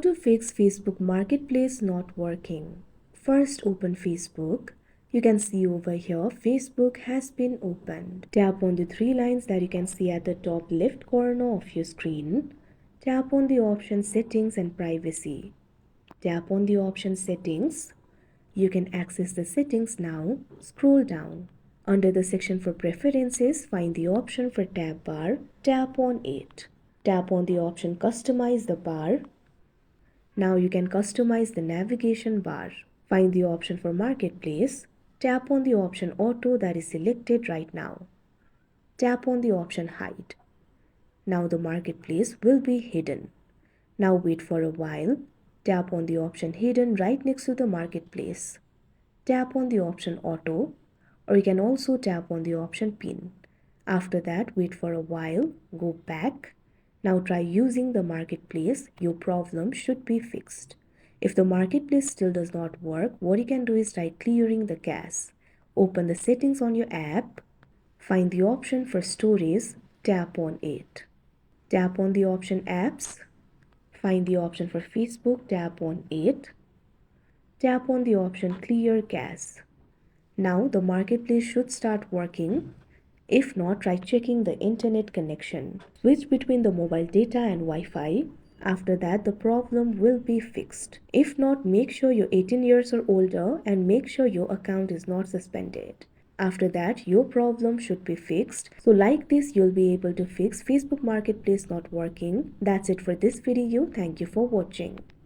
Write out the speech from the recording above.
to fix Facebook Marketplace not working. First, open Facebook. You can see over here, Facebook has been opened. Tap on the three lines that you can see at the top left corner of your screen. Tap on the option Settings and Privacy. Tap on the option Settings. You can access the settings now. Scroll down. Under the section for Preferences, find the option for tab bar. Tap on it. Tap on the option Customize the bar. Now you can customize the navigation bar. Find the option for Marketplace. Tap on the option Auto that is selected right now. Tap on the option Hide. Now the Marketplace will be hidden. Now wait for a while. Tap on the option Hidden right next to the Marketplace. Tap on the option Auto, or you can also tap on the option Pin. After that, wait for a while, go back. Now try using the Marketplace. Your problem should be fixed. If the Marketplace still does not work, what you can do is try clearing the cache. Open the settings on your app. Find the option for storage. Tap on it. Tap on the option Apps. Find the option for Facebook. Tap on it. Tap on the option Clear Cache. Now the Marketplace should start working. If not, try checking the internet connection. Switch between the mobile data and Wi-Fi. After that, the problem will be fixed. If not, make sure you're 18 years or older and make sure your account is not suspended. After that, your problem should be fixed. So like this, you'll be able to fix Facebook Marketplace not working. That's it for this video. Thank you for watching.